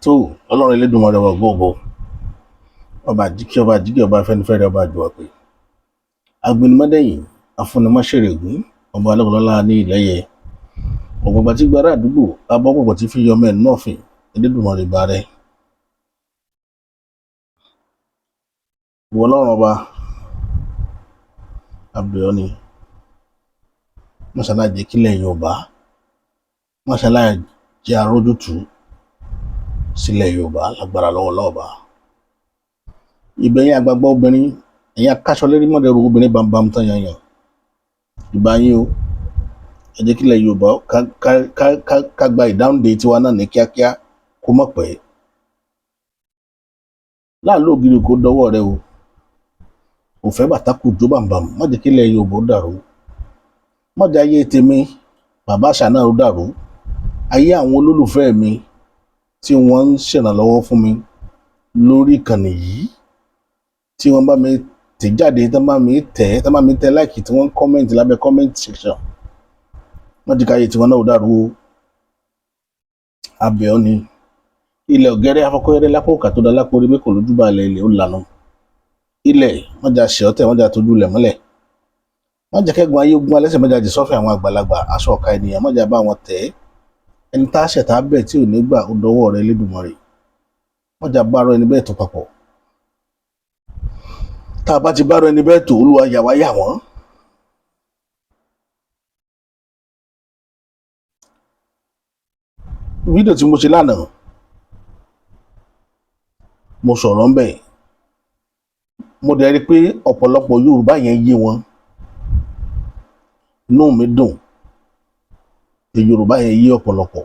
tó ọlọ́run Elédùmarè ọba gbogbo ọba jíkẹ́ ọba Afẹ́nifẹ́re ọba àjùwàpè agbẹnimọ́dẹ́yìn afúnimáṣẹ̀rẹ̀gùn ọba alẹ́kọ̀ọ́lá ní ìlẹ́yẹ ọ̀gbọ̀gbà tí gbára àdúgbò abọ́pọ̀pọ̀ tí fi yọmọ ẹ̀ náà fìn Elédùmarè bá rẹ̀ wọ ọlọ́run ọba abẹ́ọ́ni mọ́ṣálá jẹ́ kílẹ̀ Yorùbá mọ́ṣálá jẹ́ arójútùú sílẹ̀ Yorùbá lágbára lọ́wọ́ lọ́ọ̀bá ìbẹ̀yìn àgbàgbà obìnrin ẹ̀yìn akáṣọ lérí mọ́dẹ̀rù obìnrin bambam tán yanyan ìbá yín o ẹ jẹ́ kílẹ̀ Yorùbá ká gba ìdáhùndé tiwa náà ní kíákíá kó mọ̀ pẹ́ láàlú ògiri kó dọwọ́ rẹ o òfẹ́ bàtàkù jó bambam má jẹ́ kílẹ̀ Yorùbá ó dàrú má jẹ́ ayé tèmi bàbá àṣà náà ó dàrú ayé àwọn olólùfẹ́ mi tí wọ́n ń ṣèrànlọ́wọ́ fún mi lórí ìkànnì yìí tí wọ́n bá mi tẹ̀ jáde tán bá mi tẹ̀ láìkì tí wọ́n ń kọ́mẹ́ǹtì lábẹ́ comment section wọ́n ti káyé tí wọ́n náà dàrú o abẹ́ ọ ni ilẹ̀ ọ̀gẹ́rẹ́ afọ́kọ́yẹ́rẹ́ lápò òkà tó dá lápò orí bẹ́ẹ̀ kò lójú bá ilẹ̀ ó lànà ilẹ̀ wọ́n jà ṣe ọ̀tẹ̀ wọ́n jà tójú ilẹ̀ mọ́lẹ̀ wọ́n jà kẹ́gun ayé ogun alẹ́sẹ̀ wọ́n jà jì sọ́fẹ̀ àwọn àgbàlagbà aṣọ ọ̀ka ènìyàn wọ́n jà bá wọn tẹ̀ ẹni tá a ṣẹ̀tà bẹ́ẹ̀ tí ò ní gbà ó dọwọ́ rẹ Elédùmarè wọ́n jà bá rọ ẹni bẹ́ẹ̀ tó papọ̀ tá a bá ti bá rọ ẹni bẹ́ẹ̀ tó Olúwa yà wá yà wọ́n. Fídíò tí mo ṣe lánàá mo sọ̀rọ̀ ń bẹ̀ mo dẹ̀ rí pé ọ̀pọ̀lọpọ̀ Yorùbá yẹn yé wọn inú mi dùn pé Yorùbá yẹn yé ọ̀pọ̀lọpọ̀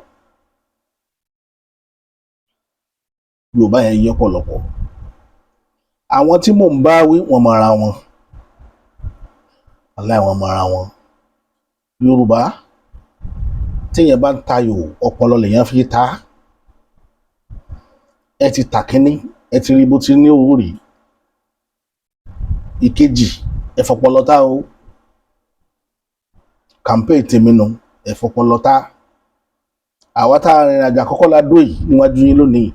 Yorùbá yẹn yé ọ̀pọ̀lọpọ̀ àwọn tí mò ń bá wí wọn mọ ara wọn aláìwọn mọ ara wọn Yorùbá téèyàn bá ń tayò ọpọlọ lèèyàn fi ta ẹ ti tà kínní ẹ ti rí bó ti ní owó rí ìkejì ẹ fọpọlọ tá o kàmpé tèmi nù ẹ fọpọlọ tá àwa tá a rìnrìn àjò àkọ́kọ́ la dó yìí níwájú yín lónìí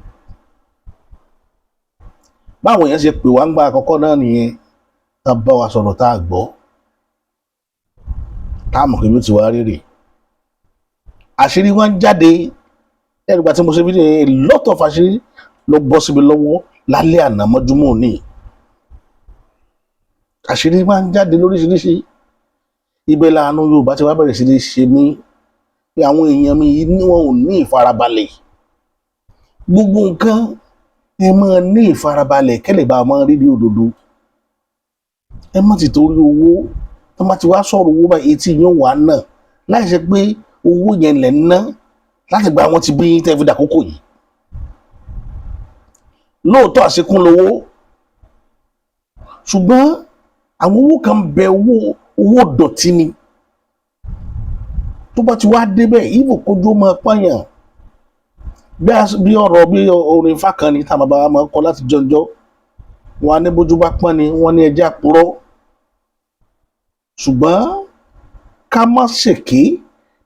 báwọn èèyàn ṣe pè wá ń gba àkọ́kọ́ náà nìyẹn tá a bá wa sọ̀rọ̀ tá a gbọ́ tá a mọ̀ pé ló ti wá rírì àṣírí wọn jáde ẹgbà tí mo ṣe fídíò yẹn lot of àṣírí ló bọ́ síbi lọ́wọ́ lálẹ́ àná mọ́júmọ́ ní àṣírí wọn jáde lóríṣiríṣi ibẹ̀ láàánú Yorùbá ti wá bẹ̀rẹ̀ sí ní ṣe mí pé àwọn èèyàn mi yìí ni wọn ò ní ìfarabalẹ̀ gbogbo nǹkan ẹ máa ní ìfarabalẹ̀ kẹ́lẹ̀ bá máa rí ní òdodo ẹ má ti torí owó ẹ má ti wá sọ̀rọ̀ owó báyìí etí yóò wá náà láì ṣe pé owó yẹn lẹ̀ ń ná láti gba àwọn ti bí yín tẹ́ fi dàkókò yìí lóòótọ́ àṣekún lówó ṣùgbọ́n àwọn owó kan bẹ owó dọ̀tí ni tó bá ti wá débẹ̀ ìbò kojú máa pààyàn bí ọ̀rọ̀ bí orin ifá kan ni táwọn bàbá máa ń kọ láti jọjọ́ wọn á ní bójú bá pọ́n ni wọ́n ní ẹjẹ́ àpòrọ́ ṣùgbọ́n ká má ṣèké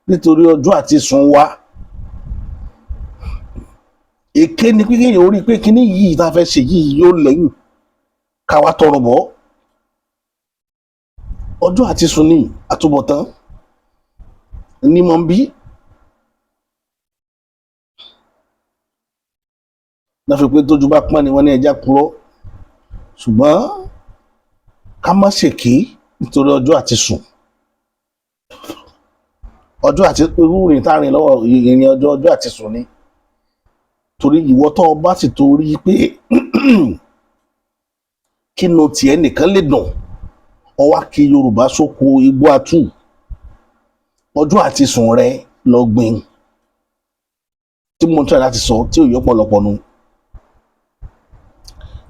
nítorí ọjọ́ àti sùn wa èké ni pé kéèyàn orí pé kíní yìí tá a fẹ́ ṣe yìí yóò lẹ́yìn ká wá tọrọ bọ́ ọjọ́ àti sùn ní àtúbọ̀tán ní mọ̀ ń bí náà fi pé tójú bá pọ́n ni wọ́n ní ẹja purọ́ ṣùgbọ́n ká má ṣèké nítorí ọjọ́ àti sùn ọjọ́ àti irú rìn táàrin lọ́wọ́ ìrìn ọjọ́ àti sùn ni torí ìwọ tó o bá sì torí pé kí nu tiẹ̀ nìkan lè dùn ọ wá kí Yorùbá sóko igbó atú ọjọ́ àti sùn rẹ lọ gbìn tí mo ń tọ́ láti sọ tí ò yọ pọ̀lọpọ̀ nu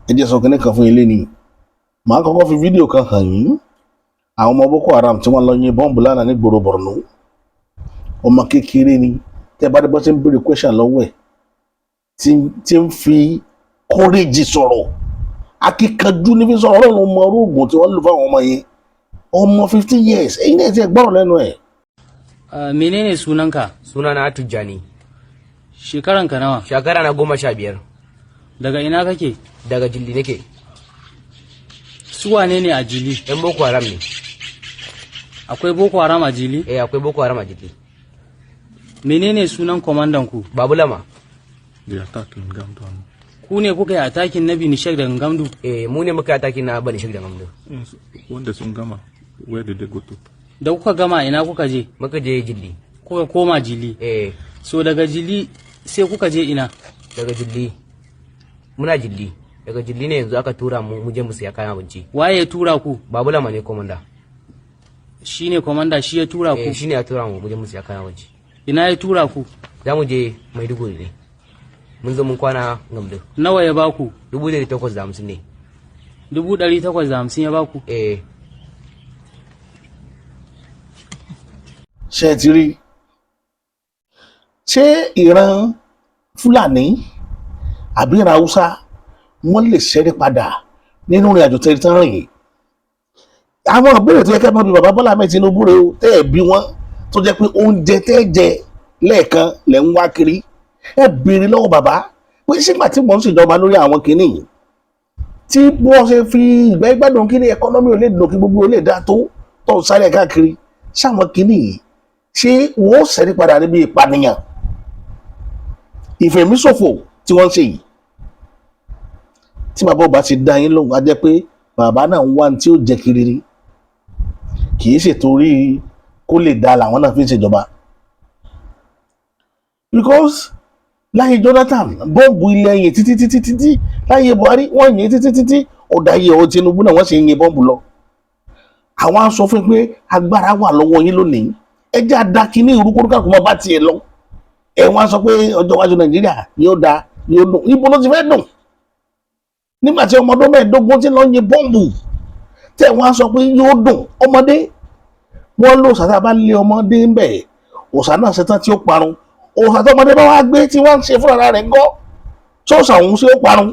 ẹ jẹ́ sọ kínní kan fún ilé ni màá kọ́kọ́ fi fídíò kan hàn yín àwọn ọmọ Boko Haram tí wọ́n lọ yin bọ́ǹbù lánàá ní gbòòrò Borno ọmọ kékeré ni tẹ́ bá dé bọ́ sí ń béèrè question lọ́wọ́ ẹ̀ tí ń fi kọ́rẹ́jì sọ̀rọ̀ akíkanjú ní fi sọ̀rọ̀ ọlọ́run mọ orógùn tí wọ́n lò fáwọn ọmọ yẹn ọmọ 15 years ẹ̀yin náà ti ẹ̀ gbọ́rọ̀ lẹ́nu ẹ̀. menene sunanka? Sunana Tijjani. Shekaran ka nawa? Shekara na 15. Daga ina kake? Daga Jilli nake. Su wane ne a Jili? Yan Boko Haram ne. Akwai Boko Haram a Jili? Akwai Boko Haram a Jilli. Menene sunan kwamandan ku? Babulama. The attack in Gamdu. Ku ne kuka yi atakin na Binishek da Ngamdu? Mu ne muka atakin na Binishek da Ngamdu. Wanda sun gama, where did they go to? Da kuka gama ina kuka je? Muka je Jilli. Kuka koma Jili? So daga Jili sai kuka je ina? Daga Jilli. Muna Jilli. Daga Jilli ne yanzu aka tura mu je mu siya kayan abinci. Waye ya tura ku? Babulama ne komanda. Shi ne komanda, shi ya tura ku? Shi ne ya tura mu je mu siya kayan abinci. Ina ya tura ku? Za mu je Maiduguri ne. Mun zo mun kwana Ngamdu. Nawa ya baku? 850 ne. 850 ya baku? Ṣé ti rí? Ṣé ìran Fúlàní àbí ìran Haúsá wọ́n lè ṣẹ́rí padà nínú ìrìn àjò tẹ́lẹ̀ tán rìn? Àwọn ìbéèrè tó yẹ kẹ́ mọ́ bí bàbá Bọ́lá Ahmed Tinubu rè o, tẹ́ ẹ̀ bí wọ́n tó jẹ́ pé oúnjẹ tẹ́ ẹ jẹ lẹ́ẹ̀kan lẹ̀ ń wá kiri. Ẹ béèrè lọ́wọ́ bàbá pé sígbà tí wọ́n ń ṣèjọba lórí àwọn kìíní yìí tí wọ́n ṣe fi ìgbẹ́ gbádùn kí ni ẹkọ́nọ́mì ò lè dùn kí gbogbo ò lè dá tó tó sáré káàkiri sáwọn kìíní yìí ṣé wọ́n ó ṣẹ́rí padà níbi ìpànìyàn ìfẹ̀míṣòfò tí wọ́n ń ṣe yìí? Tí bàbá ọba ti dá yín lóhùn á jẹ́ pé bàbá náà ń wá ní tí ó jẹ kiri rí, kì í ṣètòrí kó lè dá làwọn náà fi ń ṣèjọba. Because láyé Jonathan bọ́ǹbù ilẹ̀ yìí títí láyé Buhari wọ́n yìn títí ọ̀dà yìí ọ̀ Tinubu náà wọ́n sì ń yin bọ́ǹbù lọ. Àwọn á sọ fún pé agbára wà lọ́wọ́ yín lónìí, ẹ jẹ́ àdákí ní ìrúkúrúkà kó máa bá tiẹ̀ lọ. Ẹ wọ́n á sọ pé ọjọ́ iwájú Nàìjíríà yóò da yóò dùn. Ibo ló ti fẹ́ dùn? Nígbà tí ọmọdé mẹ́ẹ̀ẹ́dógún ti lọ yin bọ́ǹbù tẹ̀ wọ́n á sọ pé yóò dùn. Ọmọdé wọ́n lò sàtà bá lé ọmọdé ń bẹ̀ òòsà náà ṣetán tí ó parun. Òòsà tó ọmọdé bá wá gbé tí wọ́n ń ṣe fúnra rẹ̀ gọ́ sọ́ọ̀sà òun sí ó parun.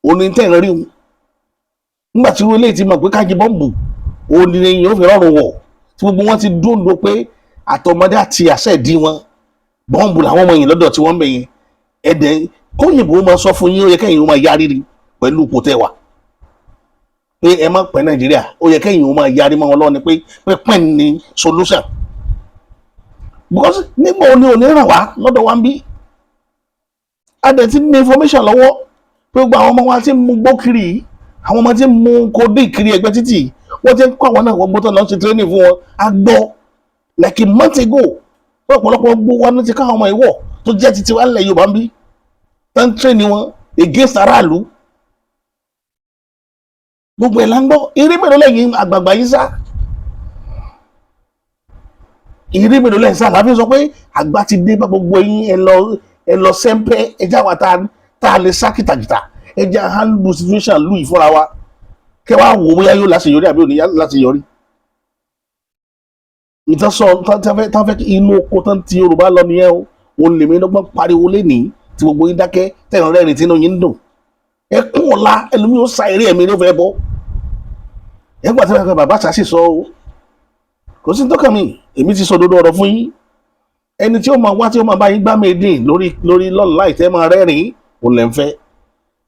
Òní tẹ̀ ń rí wọn nígbà tí wọ́n lè ti mọ̀ pé kájí bọ́ǹbù òní ni yóò fi rọrùn wọ̀ tí gbogbo wọn ti dúndò pé àtọmọdé àti àṣẹ ìdí wọn bọ́ǹbù làwọn ọmọ yìí lọ́dọ̀ tí wọ́n ń bẹ̀ yẹn. Ẹ̀dẹ̀ kóyìnbó máa sọ fún yín ó yẹ kẹ́yìn ó máa yarí rí pẹ̀lú ipò tẹ́ wà pé ẹ má pẹ́ Nàìjíríà, ó yẹ kẹ́yìn ó máa yarí mọ́ wọn lọ́wọ́ ni pé pẹ́pẹ́ ni solution. Because nígbà òní ò ní ràn wá lọ́dọ̀ wa ń bí adẹ̀ ti ní information lọ́wọ́ pé gbogbo àwọn ọmọ wa ti ń mu gbó kiri, àwọn ọmọ ti ń mu kódì kiri ẹgbẹ́ títì, wọ́n ti ń kọ́ àwọn náà wọ́n gbọ́tọ̀ náà ṣe training fún wọn. A gbọ́ like a month ago pé ọ̀pọ̀lọpọ̀ gbogbo wa ní ti káwọn ọmọ ìwọ̀ tó jẹ́ titi wa nílẹ̀ Yorùbá ń bí tán training wọn against aráàlú. Gbogbo ẹ̀ la ń gbọ́. Eré mélòó lẹ́yìn àgbààgbà yìí sá? Eré mélòó lẹ́yìn sá? Láfi sọ pé àgbà ti dé bá gbogbo yín ẹ lọ sẹ́ńpẹ́ ẹjá wa tá a lè sá kìtàkìtà ẹjá handle situation lù yìí fúnra wa kẹ wá wò bóyá yóò láṣeyọrí àbí òní láṣeyọrí. Ìtàn sọ tán fẹ́ kí inú oko tán ti Yorùbá lọ nìyẹn o. Òun lèmi lọ́gbọ́n pariwo lénìí tí gbogbo yín dákẹ́ tẹ̀ràn rẹ́rìn tí inú yín ń dùn. Ẹkún ọ̀la ẹlòmíì ó sa eré ẹ̀mí ló fẹ́ bọ́. Ẹgbà tí wọ́n fẹ́ bàbá ṣàṣì sọ o kò sí tó kàn mí, èmi ti sọ dodo ọ̀rọ̀ fún yín. Ẹni tí ó máa wá tí ó máa bá yín gbá méjì lórí lọ́nà láì tẹ́ máa rẹ́rìn òun lẹ́ ń fẹ́.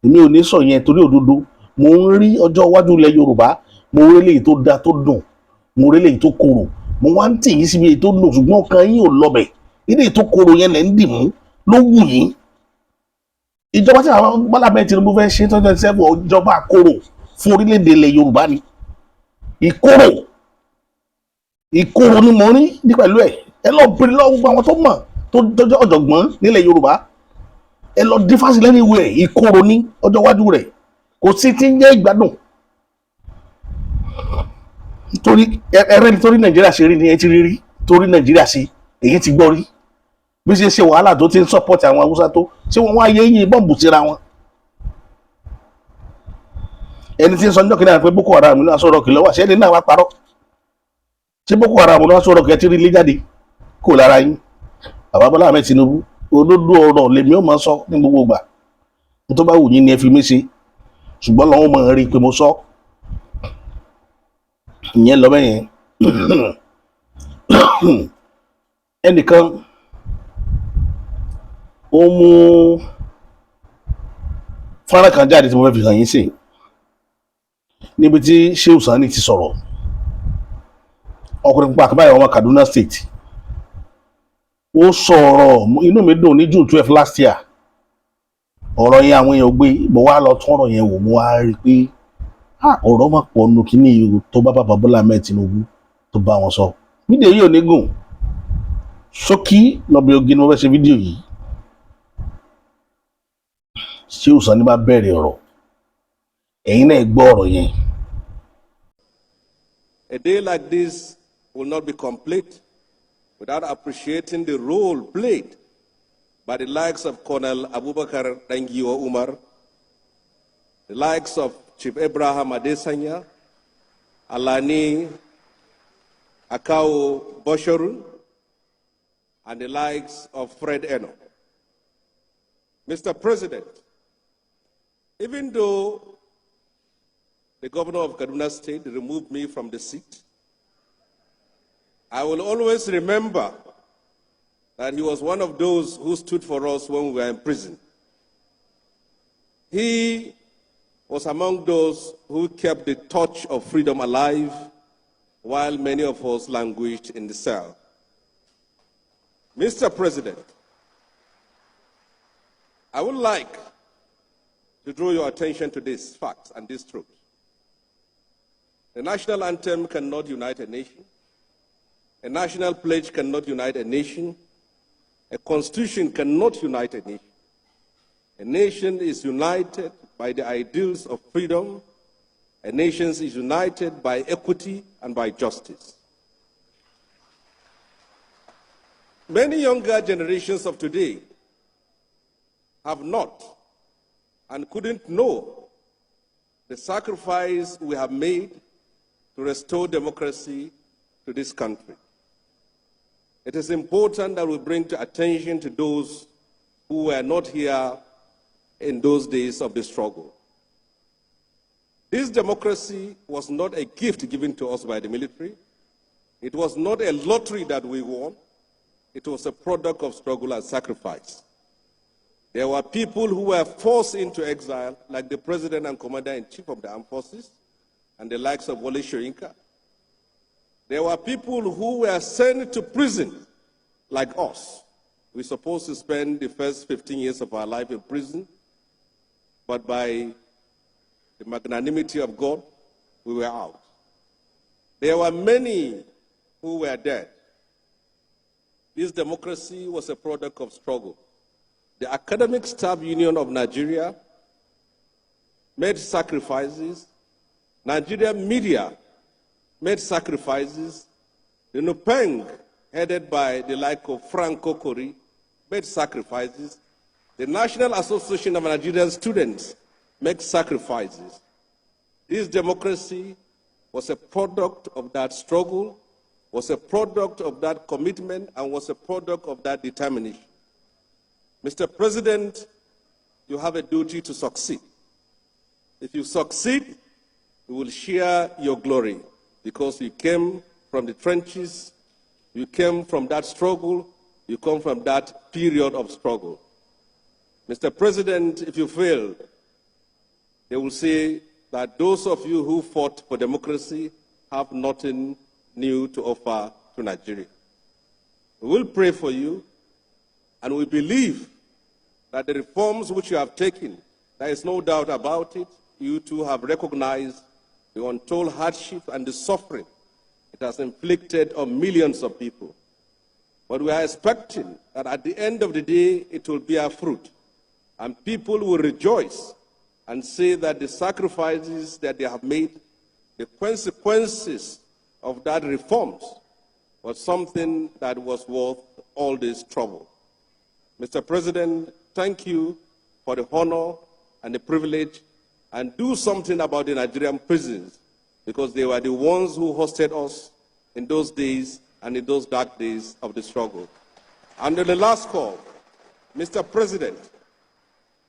Èmi ò ní sọ yẹn torí òdodo. Mo ń rí ọjọ́ iwájú ilẹ̀ Yorùbá, mo rí eléyìí tó da tó dùn, mo rí eléyìí tó korò, mo wá ń tì yín síbi èyí tó dùn ṣùgbọ́n ọkàn yín ò lọbẹ̀. Eléyìí tó korò yẹn lẹ́ ń dì mú ló wù yín. Ìjọba tí àwọn Bọ́lá Ahmed Tinubu fẹ́ ṣe 2027 ìjọba àkorò fún orílẹ̀-èdè ilẹ̀ Yorùbá ni. Ìkorò ni mo rí ní pẹ̀lú ẹ̀. Ẹ lọ bèrè lọ́wọ́ gbogbo àwọn tó mọ̀ tó jẹ́ ọ̀jọ̀gbọ́n nílẹ̀ Yorùbá. Ẹ lọ dífásí lẹ́nu ìwé ẹ̀ ìkorò ní ọjọ́ iwájú rẹ̀. Kò sí tí ń jẹ́ ìgbádùn. Nítorí ẹrẹ́ nítorí Nàìjíríà ṣe rí ni ẹ ti rí torí Nàìjíríà ṣe èyí ti gbọ́ rí. Bí ṣe wàhálà tó ti ń support àwọn Haúsá tó ṣé wọ́n wá yẹ́yìn bọ́ǹbù síra wọn. Ẹni tí ń sọ ní ọ̀kìnrin àpé Boko Haram ní aṣọ ọ̀rọ̀kì lọ́wọ́ ṣẹ́ni náà wá parọ́. Ṣé Boko Haram ní aṣọ ọ̀rọ̀kì ẹ ti rí ilé jáde kò lára yín? Bàbá Bọ́lá Ahmed Tinubu olódó ọ̀rọ̀ lèmi ó máa sọ ní gbogbo ìgbà. Tó bá wù yín ni ẹ fi mí ṣe. Ṣùgbọ́n lọ́wọ́ máa rí i pé mo sọ. Ìyẹn lọ bẹ́yẹn. Ẹnìkan ó mú fọ́nrán kan jáde tí mo fẹ́ fi hàn yín sí níbi tí Shehu Sani ti sọ̀rọ̀ ọkùnrin pupa àkàbáyé ọmọ Kaduna State ó sọ̀rọ̀ inú mi dùn ní June 12 last year ọ̀rọ̀ yẹn àwọn èèyàn gbé bọ̀ wá lọ tún ọ̀rọ̀ yẹn wò mo wá rí i pé ọ̀rọ̀ máa pọ̀ nù kí ní ìrù tó bá bàbá Bọ́lá Ahmed Tinubu tó bá wọn sọ fídíò yìí ò ní gùn ṣókí lọ́bẹ̀ ogi ni mo fẹ́ ṣe fídíò yìí Shehu Sani bá bẹ̀rẹ̀ ọ̀rọ̀ ẹ̀yin náà gbọ́ ọ̀rọ̀ yẹn. A day like this will not be complete without appreciating the role played by the likes of Colonel Abubakar Dangiwa Umar, the likes of Chief Abraham Adesanya, Alani Akao Boshoru, and the likes of Fred Eno. Mr. President, even though the governor of Kaduna State removed me from the seat, I will always remember that he was one of those who stood for us when we were in prison. He was among those who kept the torch of freedom alive while many of us languished in the cell. Mr. President, I would like to draw your attention to this fact and this truth. The national anthem cannot unite a nation. A national pledge cannot unite a nation. A constitution cannot unite a nation. A nation is united by the ideals of freedom. A nation is united by equity and by justice. Many younger generations of today have not and couldn't know the sacrifice we have made to restore democracy to this country. It is important that we bring to attention to those who were not here in those days of the struggle. This democracy was not a gift given to us by the military. It was not a lottery that we won. It was a product of struggle and sacrifice. There were people who were forced into exile, like the President and Commander-in-Chief of the Armed Forces, and the likes of Wole Soyinka. There were people who were sent to prison, like us. We're supposed to spend the first 15 years of our life in prison, but by the magnanimity of God, we were out. There were many who were dead. This democracy was a product of struggle. The Academic Staff Union of Nigeria made sacrifices. Nigerian media made sacrifices. The NUPENG, headed by the like of Frank Kokori, made sacrifices. The National Association of Nigerian Students made sacrifices. This democracy was a product of that struggle, was a product of that commitment, and was a product of that determination. Mr. President, you have a duty to succeed. If you succeed, you will share your glory because you came from the trenches, you came from that struggle, you come from that period of struggle. Mr. President, if you fail, they will say that those of you who fought for democracy have nothing new to offer to Nigeria. We will pray for you, and we believe that the reforms which you have taken, there is no doubt about it, you too have recognized the untold hardship and the suffering it has inflicted on millions of people. But we are expecting that at the end of the day, it will bear fruit, and people will rejoice and say that the sacrifices that they have made, the consequences of that reforms, was something that was worth all this trouble. Mr. President, thank you for the honor and the privilege, and do something about the Nigerian prisons, because they were the ones who hosted us in those days and in those dark days of the struggle. And on the last call, Mr. President,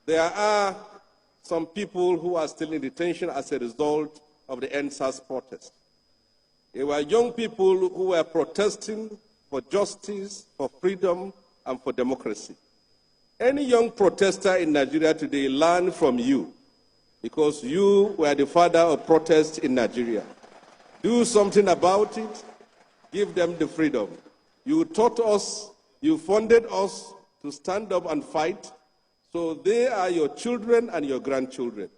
there are some people who are still in detention as a result of the NSAS protest. They were young people who were protesting for justice, for freedom, and for democracy. Any young protester in Nigeria today learn from you because you were the father of protest in Nigeria. Do something about it. Give them the freedom. You taught us, you funded us to stand up and fight. So they are your children and your grandchildren.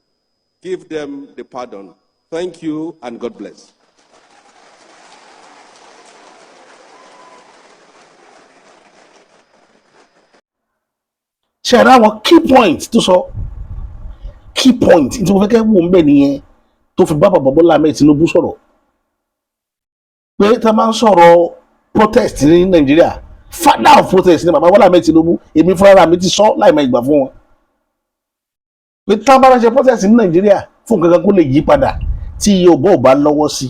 Give them the pardon. Thank you and God bless. ṣe ara wọn key point tó sọ key point tí mo fẹ́ kẹ́ wò ń bẹ̀ nìyẹn tó fi bá bàbá Bọ́lá Ahmed Tinubu sọ̀rọ̀ pé tá a máa ń sọ̀rọ̀ protest ní Nàìjíríà father of protest ní bàbá Bọ́lá Ahmed Tinubu èmi fúnra mi ti sọ láìmọ̀ ìgbà fún wọn pé tá a bá ṣe protest ní Nàìjíríà fún kankan kó lè yí padà tí iye òbọ̀ ò bá lọ́wọ́ sí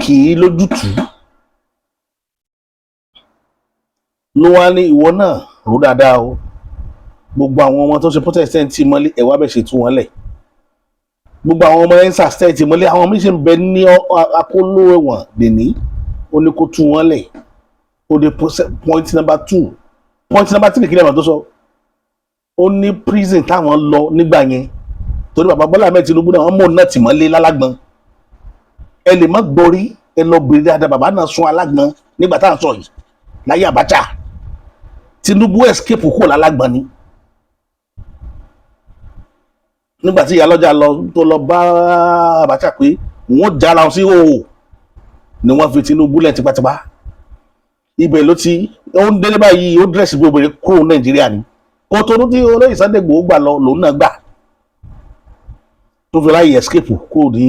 kì í lójútùú ló wá ní ìwọ náà rò dáadáa o gbogbo àwọn ọmọ tó ṣe protest ẹ̀ ń tì mọ́lé ẹ̀wá bẹ̀ ṣe tú wọn lẹ̀ gbogbo àwọn ọmọ ẹ̀ ń sàstẹ́ẹ̀tì mọ́lé àwọn méjì ń bẹ ní akóló ẹ̀wọ̀n dèní ó ní kó tú wọn lẹ̀ ó dé point number 2 point number 3 kílẹ̀ mà tó sọ ó ní prison táwọn lọ nígbà yẹn torí bàbá Bọ́lá Ahmed Tinubu náà wọ́n mọ̀ náà tì mọ́lé lálágbọ́n ẹ lè má gbọ́rí ẹ lọ bèrè dáadáa bàbá náà sún alágbọ́n nígbà tá à ń sọ yìí láyé Abacha Tinubu escape kúrò lálágbọ́n ni nígbà tí ìyálọ́jà lọ tó lọ bá Abacha pé wọ́n jára wọn sí òòrùn ni wọ́n fi Tinubu lẹ̀ tipátipá ibẹ̀ ló ti ó ń délé báyìí ó dírẹ̀sì gbogbo obìnrin kúrò Nàìjíríà ni kó tó tí olóyè Sunday Igboho gbà lọ lòun náà gbà tó fi láyé escape kúrò ní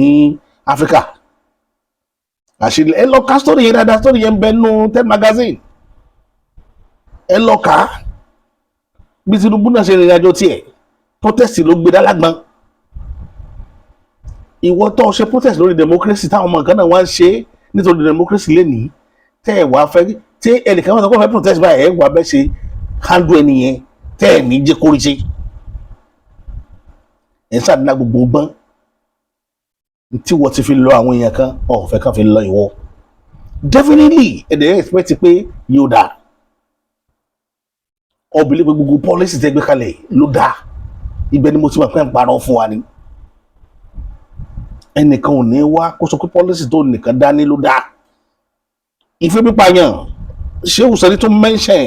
Áfíríkà àṣírí ẹ lọ ká story yẹn dáadáa story yẹn ń bẹ nínú 10 magazine ẹ lọ ká bí Tinubu náà ṣe rìnrìn àjò tiẹ̀ protest ló gbé dálágbọ́n ìwọ tó ṣe protest lórí democracy táwọn ọmọ nǹkan náà wá ń ṣe nítorí democracy lénìí tẹ́ ẹ̀ wá fẹ́ tí ẹnìkan wọn sọ pé wọ́n fẹ́ protest báyìí ẹ̀ wá bẹ́ ṣe handle ẹnìyẹn tẹ́ ẹ̀ ní jẹ́ kórìí ṣe ẹ̀ ń ṣàdínà gbogbo gbọ́n tí wọ́n ti fi lọ àwọn èèyàn kan ọ̀fẹ́ kan fi lọ ìwọ definitely ẹ̀dẹ̀ expect pé yóò dáa ọ̀bìlẹ̀ gbogbo policy tẹ́ gbé kalẹ̀ ló dáa ibẹ̀ ni mo ti mọ̀ pé ń parọ́ fún wa ni ẹnìkan ò ní wá kó sọ pé policy tó nìkan dání ló dáa ìfẹ́ pípààyàn ṣé òsèré tó mention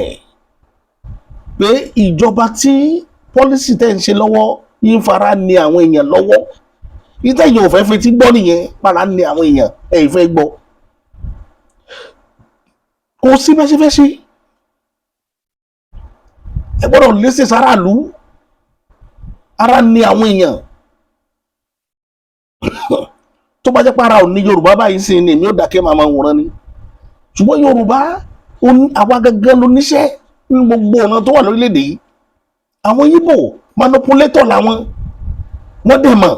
pé ìjọba tí policy tẹ́ ń ṣe lọ́wọ́ yín fara ní àwọn èèyàn lọ́wọ́ ìtẹ̀yìn ò fẹ́ fi tí gbọ́ nìyẹn para ní àwọn èèyàn ẹ̀ ìfẹ́ gbọ́ kò sí bẹ́sẹ̀fẹ́sẹ̀ ẹ gbọ́dọ̀ lẹ́sẹ̀ sáràlú ara ní àwọn èèyàn tó bá jẹ́ para ò ní Yorùbá báyìí sí ni èmi ò dákẹ́ máa wòran ni ṣùgbọ́n Yorùbá àwa gangan ló níṣẹ́ ní gbogbo ọ̀nà tó wà lórílẹ̀‐èdè yìí àwọn Ìgbò manipulator làwọn wọ́n dẹ̀ mọ̀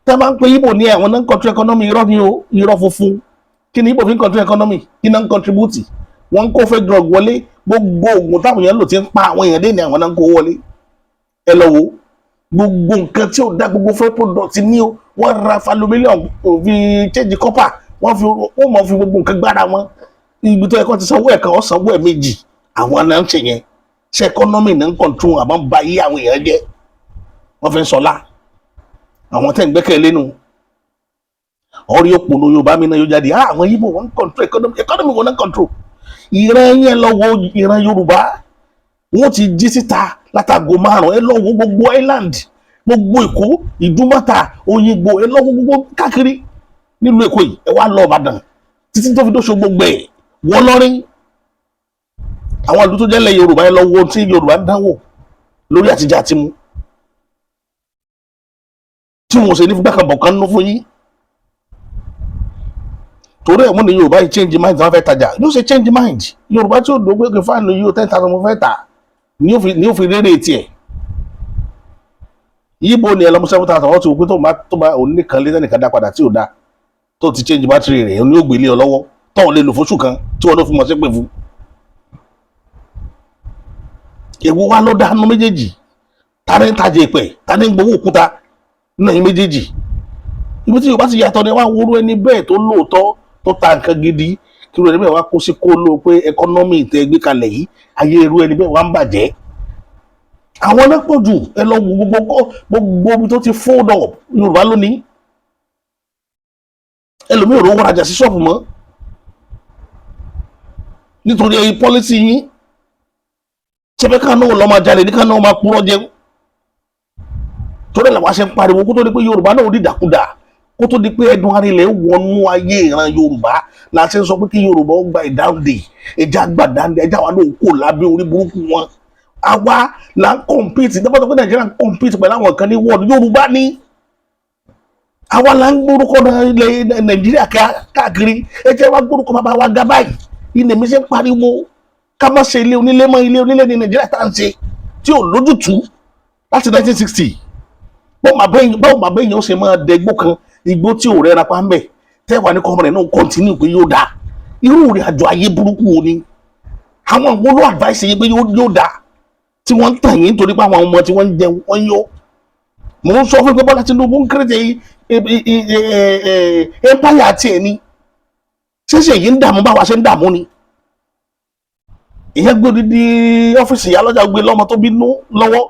tá a máa ń pe Ìgbò ní àwọn náà control economy irọ́ ni o irọ́ funfun kí ni Ìgbò fi ń control economy kí náà ń contribute wọ́n ń kó fake drug wọlé gbogbo oògùn táwọn èèyàn lò ti ń pa àwọn èèyàn dé ní àwọn náà ń kó wọlé ẹ lọ wo gbogbo nǹkan tí ó dá gbogbo fake product ní o wọ́n ra faluminium fi change copper wọ́n mọ̀ fi gbogbo nǹkan gbára wọn ibi tó yẹ kó ti sanwó ẹ̀kan ó sanwó ẹ̀ méjì àwọn náà ń ṣe yẹn ṣe economy náà ń control àmọ́ ń ba iye àwọn èèyàn jẹ́ wọ́n fi ń sọlá àwọn tẹ́ ń gbẹ́kẹ̀ lẹ́nu ọ̀rí òpònú Yorùbá mi náà yóò jáde àwọn Ìgbò wọn ń control economy wọn náà ń control ìran yẹn lọ́wọ́ ìran Yorùbá wọ́n ti jí síta látago 5 ẹ lọ́wọ́ gbogbo island gbogbo Èkó Ìdúmọ̀tà Òyìngbò ẹ lọ́wọ́ gbogbo káàkiri nílùú Èkó yìí ẹ wá lọ Ìbàdàn títí tó fi dóṣo gbogbo ẹ̀ wọ́n lọ́rin àwọn ìlú tó jẹ́ lẹ̀ Yorùbá ẹ lọ́wọ́ tí Yorùbá ń dánwò lórí àtijọ́ àti mu tí wọ́n ṣe ní fúgbà kan bọ̀ kan nú fún yín torí ẹ̀ mú ni Yorùbá yìí change mind tí wọ́n fẹ́ tajà yóò ṣe change mind Yorùbá tí ó dògbé kí fáànù yìí ó 10,000 mo fẹ́ tà ní ó fi rere tiẹ̀ Ìgbò ni ẹ lọ́mú 7,000 wọ́n ti wò pé tó bá òun nìkan lé tẹ́nìkan dá padà tí ò dá tó ti change battery rẹ̀ ní ó gbélé ọ lọ́wọ́ tọ́wọ́n lè lò fóṣù kan tí wọ́n ló fi mọ̀ sí pé fún èwo wá ló dánú méjèèjì ta ní ń tajà ìpẹ́ ta ní ń gbowó òkúta nínú ẹ̀yìn méjèèjì ibi tí Yorùbá ti yàtọ̀ ni wá wúrú ẹni bẹ́ẹ̀ tó lóòótọ́ tó ta nǹkan gidi kí irú ẹni bẹ́ẹ̀ wá kó sí kó ló pé ẹkọ́nọ́mì tẹ́ gbé kalẹ̀ yìí ayé irú ẹni bẹ́ẹ̀ wá ń bàjẹ́ àwọn náà pọ̀ jù. Ẹ lọ wo gbogbo ibi tó ti fold up Yorùbá lónìí. Ẹlòmíì ò rówó rajà sí ṣọ́ọ̀bù mọ́ nítorí ẹ̀yin pọ́lísì yín. Ṣẹ́fẹ́ ká náà lọ́ máa jalè ní ká náà máa purọ́ jẹun. Torí ẹ̀ làwọn aṣẹ ń pariwo kó tó di pé Yorùbá náà ò dìdàkudà, kó tó di pé ẹ̀dùn arinlẹ̀ wọnú ayé ìran Yorùbá la ṣe ń sọ pé kí Yorùbá ó gba ìdáǹdè, ẹja gbàdáǹdè, ẹja wa náà kò lábẹ́ orí burúkú wọn. Àwa là ń compete, dábàá pé Nàìjíríà ń compete pẹ̀lú àwọn kan ní world, Yorùbá ní. Àwa là ń gbórúkọ ilẹ̀ Nàìjíríà káàkiri, ẹ jẹ́ wá gbórúkọ bàbá wa ga báyìí. Ilé mi ṣe ń pariwo ká má ṣe ilé onílé mọ́, ilé onílé ní Nàìjíríà tá à ń ṣe tí ò lójútùú láti 1960. Báwo bàbá èèyàn ó ṣe máa dẹ igbó kan, igbó tí ò rẹ́ra pa ń bẹ̀, tẹ́wàá ní kọ́mọ rẹ̀ náà kọ́ntínú pé yóò dáa. Irú ìrìn àjò ayé burúkú wo ni? Àwọn àwọn olú advice yìí pé yóò dáa tí wọ́n ń tàn yín nítorí pé àwọn ọmọ tí wọ́n ń jẹun wọ́n yó. Mò ń sọ fún pé Bọ́lá Tinubu ń kéré empire àti ẹ̀ ni. Ṣéṣe yìí ń dààmú báwa ṣe ń dààmú ni. Ìyẹn gbé odidi ọ́fíìsì ìyá lọ́jà gbé lọ́mọ tó bínú lọ́wọ́.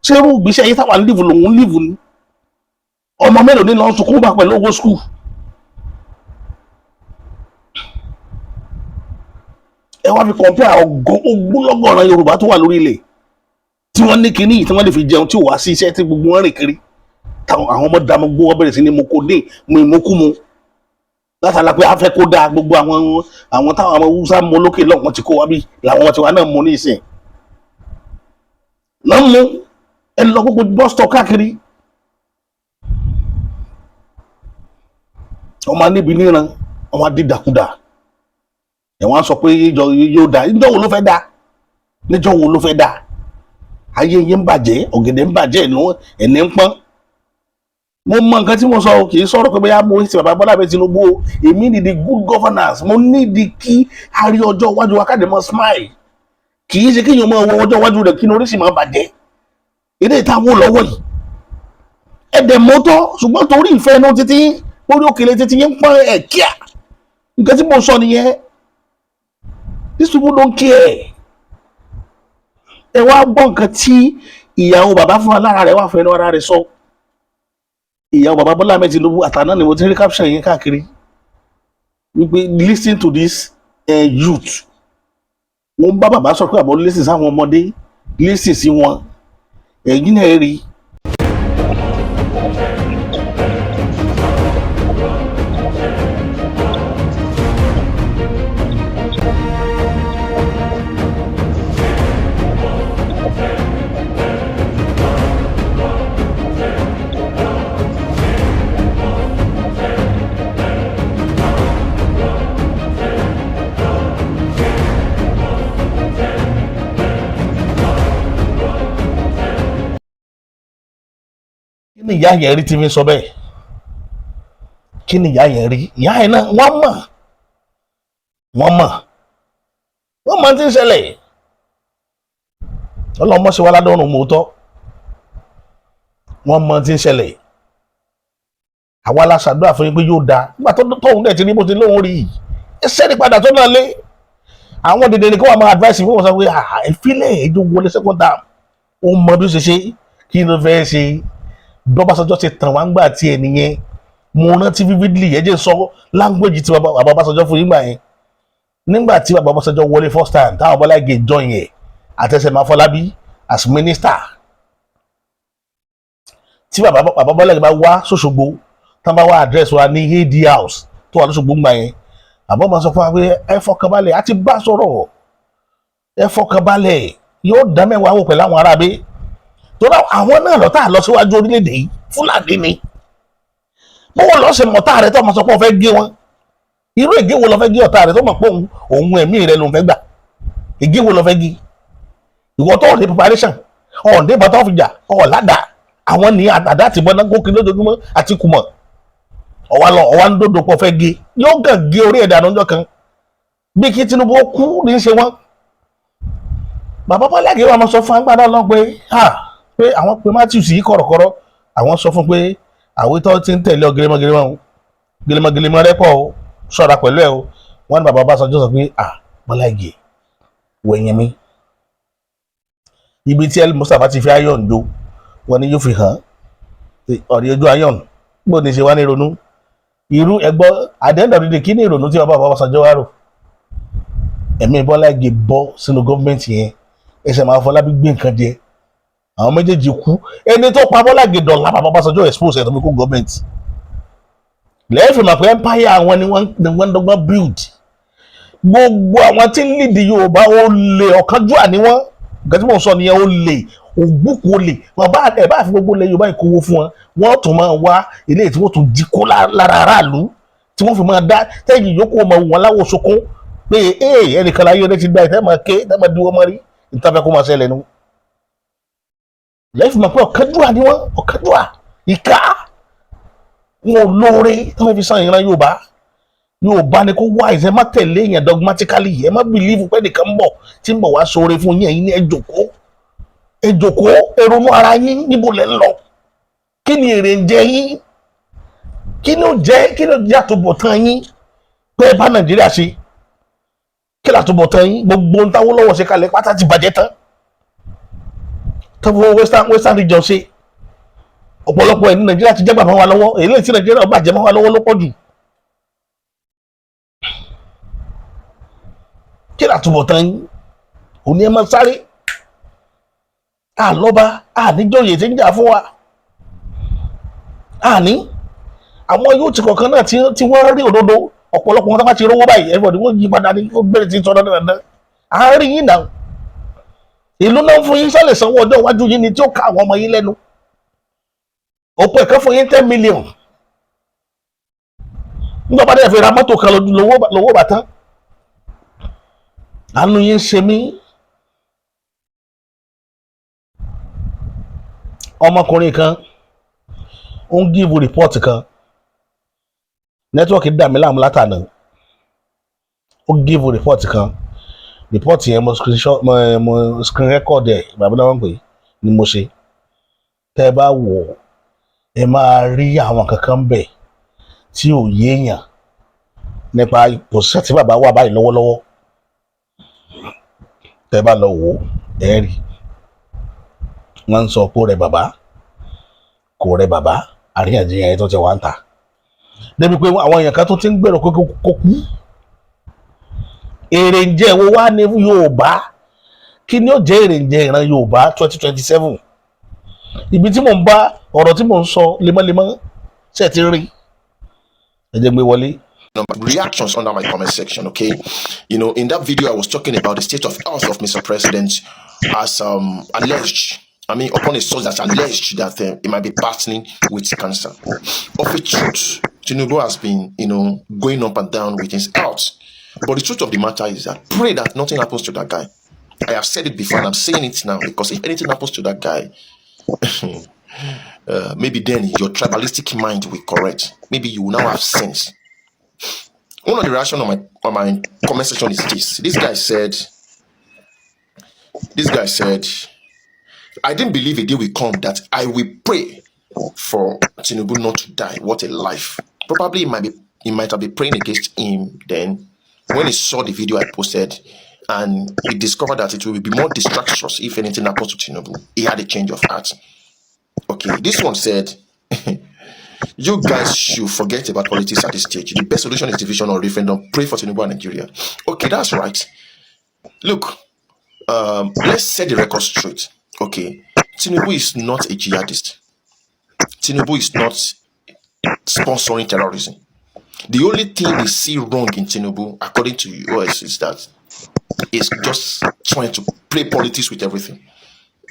Ṣé irú ìgbésẹ̀ yìí táwa ń lìvù lòun ń lìvù ni? Ọmọ mélòó ní lọ sunkún bá pẹ̀lú owó skul? Ẹ wá fi compare ogúnlọ́gọ́rùn Yorùbá tó wà lórí ilẹ̀ tí wọ́n ní kinní yìí tí wọ́n lè fi jẹun tí ò wá sí iṣẹ́ tí gbogbo wọn rìn kiri. Àwọn ọmọ dààmú gbó wọn bẹ̀rẹ̀ sí ní mo kò dé mo ìmọ̀kúmu látara pé a fẹ́ kó dáa. Gbogbo àwọn táwọn ọmọ Hausa mọ lókè lọ́wọ́ ti kó wá bí làwọn tiwa náà mọ ní ìsìn. Náà mú ẹ lọ gbogbo bus stop káàkiri. Ọmọ níbi níran ọmọ dídàkudà ẹ̀wọ̀n sọ pé yóò dá. Níjọ́ wo ló fẹ́ dá? Níjọ́ wo ló fẹ́ dá? Ayé yín ń bàjẹ́, ọ̀gẹ̀dẹ̀ ń bàjẹ́, ẹ̀ní ń pọ́n. Mo mọ nǹkan tí mo sọ, kì í sọ̀rọ̀ pé bóyá mo ti bàbá Bọ́lá Ahmed Tinubu o. Èmi ní the good governance, mo ní di kí a rí ọjọ́ iwájú wa káde mọ́ smile. Kì í ṣe kí èèyàn máa wọ ọjọ́ iwájú rẹ̀ kí ni oríṣi máa bàjẹ́. Èdè ìtawọ́ lọ́wọ́ yìí ẹ̀dẹ̀ mọ́tọ́, ṣùgbọ́n torí ìfẹ́ inú títí orí òkèlè títí yẹn ń pọ́n ẹ̀ kíá. Nǹkan tí mo sọ nìyẹn. These people don't care. Ẹ wá gbọ́ nǹkan tí ìyàwó bàbá fún wa lára rẹ̀ wà fún ẹnu ara rẹ̀ sọ. Ìyàwó bàbá Bọ́lá Ahmed Tinubu àtàná ni mo ti rí caption yẹn káàkiri wípé listen to this youth. Wọ́n bá bàbá sọ pé àbọ̀ listen sáwọn ọmọdé, listen sí wọn. Ẹ̀yin náà rí. Kí ni ìyá yẹn rí tí mi sọ bẹ́ẹ̀? Kí ni ìyá yẹn rí? Ìyá yẹn náà wọ́n mọ̀ tí ń ṣẹlẹ̀. Ọlọ́mọ ṣe wá ládọ́rùn mọ́tọ́. Wọ́n mọ̀ tí ń ṣẹlẹ̀. Àwa la ṣàdúrà fún yín pé yóò dáa. Nígbà tó tóun dẹ̀ ti ní bó ti lóun rí yìí. Ẹ sẹ́ni padà tó náà lé. Àwọn dèdè ni kí wọ́n máa advice mi wọ́n sọ pé ẹ fílẹ̀ ẹjọ́ wọlé second term. Ó mọ bí ó ṣe ṣe, kí ló fẹ́ ṣe. Bọ́básanjọ́ ti tàn wá ń gbà tí ẹ nìyẹn. Mo rántí vividly ẹ jẹ́ sọ language tí bàbá Ọbásanjọ́ fún yín gbà yẹn. Nígbà tí bàbá Ọbásanjọ́ wọlé first time táwọn Bọ́lá Ìgè join yẹn àtẹsẹ̀mọ́ Afọlábí as minister. Tí bàbá Bọ́lá Ìgè bá wá s'Òṣogbo tí wọ́n bá wá address wa ní AD house tó wà l'Òṣogbo gbà yẹn. Àbọ̀ máa sọ fún wa pé ẹ fọkànbalẹ̀ àti bá sọ̀rọ̀, ẹ fọkànbalẹ̀ yóò dá mẹ́wàá wò pẹ̀lú àwọn aráabé. Torí àwọn náà lọ́tà lọ síwájú orílẹ̀-èdè yìí Fúlàní ni. Bọ́wọ́ lọ́ ṣe mọ̀tá rẹ̀ tó ọmọ sọ pé ó fẹ́ gé wọn. Irú ègé wo lọ fẹ́ gé ọ̀tá rẹ̀ tó mọ̀ pé òun ẹ̀mí rẹ̀ ló ń fẹ́ gbà? Ègé wo lọ fẹ́ gé? Ìwọ tó ní preparation ọ̀ọ́dẹ́ bàtà ọ̀fìjà ọ̀ọ́ládà àwọn ní àdá àti bọ́ná gòkè lójoojúmọ́ àti kùmọ̀. Ọ̀wá ń dòdò pọ̀ fẹ́ gé. Yóò kàn gé orí ẹ̀dá lọ́jọ́ kan. Bí kí Tinubu kú ní í ṣe wọ́n. Bàbá Bọ́lá Ìgè wa máa sọ fún agbádá lọ pé àwọn pé Matthew sí kọ̀rọ̀kọ̀rọ̀ àwọn sọ fún pé àwọn tó ti ń tẹ̀lé ọ gẹlẹ́mọ̀gẹlẹ́mọ̀ rẹ́pọ̀ o ṣọ́ra pẹ̀lú ẹ o. Wọ́n ní bàbá Ọbásanjọ́ sọ pé Bọ́lá Ìgè wẹ̀yìn mi ibi tí Mustapha ti fi iron jó wọn ni yóò fi hàn ọ̀rẹ́ ojú iron gbọ́dọ̀ ní ṣe wá ní ronú irú ẹgbọ́ àdéhùndàdìdì kí ni ìrònú tí bàbá Ọbásanjọ́ wá rò ẹ̀mí Bọ́lá Ìgè bọ́ sínú gọ́ọ̀mẹ̀ntì yẹn ẹsẹ̀ máa Fọlábí gbé nǹkan jẹ àwọn méjèèjì kú ẹni tó pa Bọ́lá Ìgè dọ̀la bàbá Ọbásanjọ́ expose ẹ̀ tó fi kó gọ́ọ̀mẹ̀ntì lẹ́yìn fìmọ̀ pé empire àwọn ni wọ́n dọ́gbọ́n build gbogbo àwọn tí ń lead Yorùbá ó lè ọ̀kánjúà ni wọ́n nǹkan tí mò ń sọ nìyẹn ó lè ògbúkú ó lè bàbá ẹ̀ bá fi gbogbo ilẹ̀ Yorùbá ìkówó fún wọn wọ́n tún máa wá ilé tí wọ́n tún jí kó lára aráàlú tí wọ́n fi máa dá tẹ́yìn yòókù ọmọ wọn láwọ̀ sókún pé ẹnìkan láyé ọdẹ ti gba ìtẹ́ máa ké tẹ́ máa diwọ́ mọ́rí ìtafẹ́ kó máa ṣẹlẹ̀ nu. lẹ́yìn fún mi pé ọ̀kánjúà ni wọ́n ọ̀kánjúà ìka wọn ò lóore tí wọ́n fi san ìran Yorùbá ni kó wá ìṣe má tẹ̀lé èèyàn dogmatically ẹ má bìlíìfù pé nìkan ń bọ̀ tí ń bọ̀ wá sóore fún yín ẹ̀yin ní ẹ jókòó ẹ ronú ara yín níbo lẹ́ ń lọ kí ni èrè ń jẹ yín kí ló jẹ́ àtúbọ̀tán yín pé ẹ bá Nàìjíríà ṣe kí ló àtúbọ̀tán yín gbogbo ń táwọ́ lọ́wọ́ ṣe kalẹ̀ pátá ti bàjẹ́ tán tọ́wọ́ western region ṣe ọ̀pọ̀lọpọ̀ ẹ̀ ní Nàìjíríà ti jẹ́gbà máa wà lọ́wọ́ èyí tí Nàìjíríà bàjẹ́ máa wà lọ́wọ́ ló pọ̀ jù kí ló àtúbọ̀tán yín òní ẹ máa sáré àlọ́ba àníjòyè tí ń jà fún wa àní àwọn yóò ti kọ̀ọ̀kan náà tí wọ́n rí òdodo ọ̀pọ̀lọpọ̀ wọn tó bá ti rówó báyìí everybody wọ́n yí padà ní ó bẹ̀rẹ̀ sí sọ́dọ̀ dandan àárín yìí náà ìlú náà fún yín sálẹ̀ sanwó ọjọ́ iwájú yín ni tí ó ká àwọn ọmọ yín lẹ́nu òpó ẹ̀kọ́ fún yín 10 million nígbà bá dẹ̀ fi ra mọ́tò kan lówó bàtán àánú yín ṣe mí ọmọkùnrin kan ó ń gíìvù rìpọ́ọ̀tì kan nẹ́tíwọ́ọ̀kì dà mí láàmú látàná ó gíìvù rìpọ́ọ̀tì kan rìpọ́ọ̀tì yẹn mo screen record ẹ̀ bàbá náà wọ́n pè ní mo ṣe tẹ́ ẹ bá wò ẹ máa rí àwọn kankan bẹ̀ tí ò yéèyàn nípa ìpòsíṣẹ́ tí bàbá wà báyìí lọ́wọ́lọ́wọ́ tẹ́ ẹ bá lọ wò ẹ rí wọ́n ń sọ kó rẹ bàbá àríyànjiyàn yẹn tó ti wà ń ta débi pé àwọn èèyàn kan tó ti ń gbèrò kó kú èrè ń jẹ wo wá ní Yorùbá kí ni ó jẹ èrè ń jẹ ìran Yorùbá 2027 ibi tí mò ń bá ọ̀rọ̀ tí mò ń sọ lemọ́lemọ́ ṣe ti rí ẹ jẹ́ gbé wọlé. Reactions under my comment section, okay? You know, in that video, I was talking about the state of health of Mr. President as alleged. I mean, upon a source that's alleged that it might be battling with cancer. Of a truth, Tinubu has been, you know, going up and down with his health. But the truth of the matter is that pray that nothing happens to that guy. I have said it before and I'm saying it now because if anything happens to that guy, maybe then your tribalistic mind will correct. Maybe you will now have sense. One of the reactions on my comment section is this. This guy said, I didn't believe a day will come that I will pray for Tinubu not to die. What a life. Probably he might have been praying against him then when he saw the video I posted and he discovered that it will be more disastrous if anything happens to Tinubu. He had a change of heart. Okay, this one said, you guys should forget about politics at this stage. The best solution is division or referendum. Pray for Tinubu and Nigeria. Okay, that's right. Look, let's set the record straight. Okay, Tinubu is not a jihadist. Tinubu is not sponsoring terrorism. The only thing we see wrong in Tinubu, according to US, is that he's just trying to play politics with everything.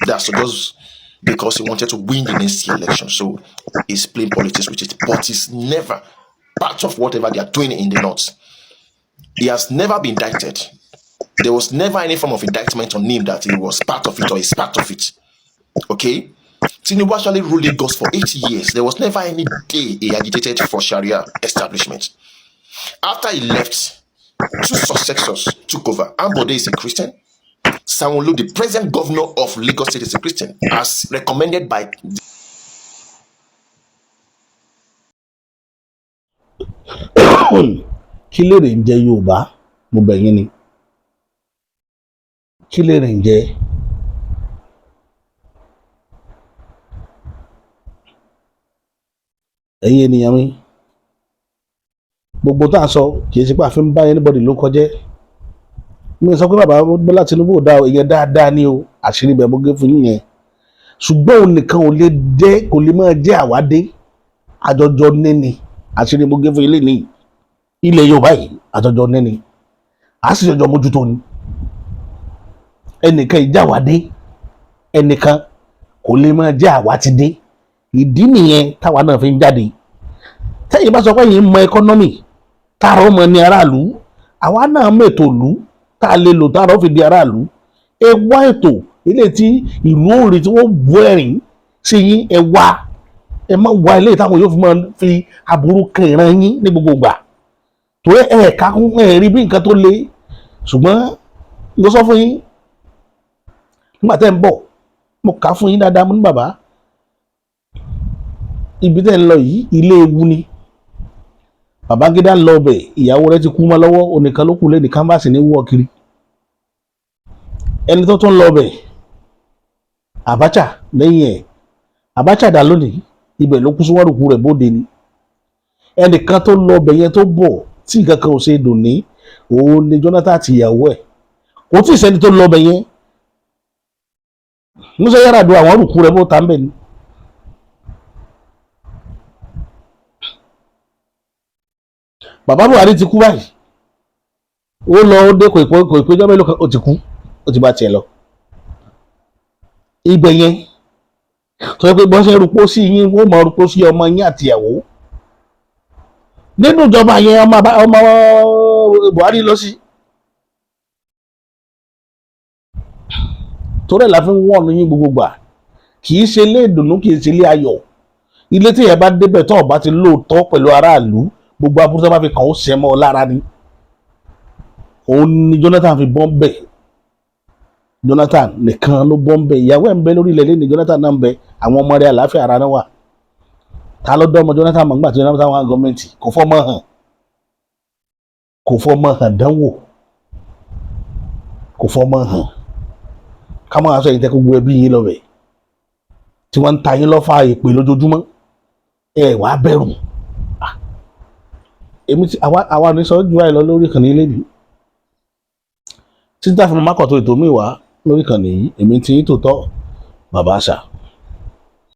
That's just because he wanted to win the next election. So he's playing politics with it. But it's never part of whatever they are doing in the North. He has never been indicted. There was never any form of indictment on him that he was part of it or is part of it. Okay? Tinubu actually ruled Lagos for 8 years. There was never any day he agitated for Sharia establishment. After he left, 2 successors took over. Ambode is a Christian. Sanwo-Olu, the present governor of Lagos State, is a Christian, as recommended by... Kí lèrè ń jẹ Yorùbá mo bẹ̀ yín ni kí lèrè ń jẹ ẹ̀yin ènìyàn mi gbogbo tá à ń sọ kì í ṣe pé àfi ń bá anybody ló kọjẹ́ mi sọ pé bàbá Bọ́lá Tinubu ò dá o èèyàn dáadáa ni o àṣírí bẹ̀ mo gé fún yín yẹn ṣùgbọ́n òun nìkan kò lè máa jẹ́ àwádé àjọjọ níní àṣírí mo gé fún ilé ní ilẹ̀ Yorùbá yìí àjọjọ níní a sì jọjọ mójútó ni ẹnìkan ìjáwádé ẹnìkan kò lè máa jẹ́ àwátidé ìdí nìyẹn táwa náà fi ń jáde tẹ́yìn bá sọ pé yìí ń mọ ẹkọ́nọ́mì táàrà ọmọ ní aráàlú àwa náà mẹ́tò lù tá a lè lò táàrà ó fi di aráàlú ẹ wá ètò ilé tí ìlú òòrè tí wọ́n bu ẹ̀rín sí yín ẹ wá ẹ má wá ilé táwọn yóò fi máa fi aburú kan ìran yín ní gbogbo ìgbà tó ẹ̀ẹ̀ka kún ẹ̀rí bí nǹkan tó le ṣùgbọ́n mo sọ fún yín nígbà tẹ́ ń bọ̀ mo kà á fún yín dáadáa mo ní bàbá ibi tẹ́ ń lọ yìí ilé ewu ni Babangida ń lọ bẹ̀ ìyàwó rẹ̀ ti kú mọ́ lọ́wọ́ onìkan ló kù lé ní canvas ní wọ́ kiri ẹni tó tún lọ bẹ̀ Abacha lẹ́yìn ẹ̀ Abacha dà lónìí ibẹ̀ ló kú síwárùkú rẹ̀ bóde ni ẹnìkan tó lọ bẹ̀ yẹn tó bọ̀ tí nǹkan kan ò ṣe dùn ní òun ni Jonathan àti ìyàwó ẹ̀ kò tí ì sẹ́ni tó lọ bẹ̀ yẹn Musa Yar'Adua àwọn rùkú rẹ̀ bó ta ń bẹ̀ ni. Bàbá Buhari ti kú báyìí ó lọ ó dé kò ìpéjọ mélòó kan ó ti kú ó ti bá tiẹ̀ lọ ibẹ̀ yẹn tó yẹ pé bọ́n ṣe rúpó sí yín wọ́n mọ̀ rúpó sí ọmọ yín àtìyàwó nínú ìjọba yẹn ọmọ Buhari lọ sí torí ẹ̀ la fi ń wọ̀nù yín gbogbo gbà kì í ṣe ilé ìdùnnú kì í ṣe ilé ayọ̀ ilé tí yẹn bá débẹ̀ tó ọba ti lóòótọ́ pẹ̀lú aráàlú gbogbo aburú tó bá fi kàn ó ṣẹ́ mọ́ ọ lára ni òun ni Jonathan fi bọ́n bẹ̀ Jonathan nìkan ló bọ́n bẹ̀ ìyàwó ẹ̀ ń bẹ lórí ilẹ̀ lẹ́ni Jonathan náà ń bẹ àwọn ọmọ rẹ̀ àlàáfíà ara náà wà ta ló dọ́ ọmọ Jonathan mọ̀ nígbà tí Jonathan wà gọ́ọ̀mẹ̀ntì kò fọmọ hàn dánwò kò fọmọ hàn ká máa sọ ìtẹ́kọ̀ gbogbo ẹbí yín lọ́bẹ̀ tí wọ́n ń ta yín lọ́fà èpè lójoojúmọ́ ẹ wàá bẹ̀rù èmi tí àwa ní sọ ju àìlọ lórí ìkànnì ilé mi títí tá a fi máa kọ̀ tó ètò mi wá lórí ìkànnì yìí èmi tí yín tòótọ́ Bàbá Àṣà.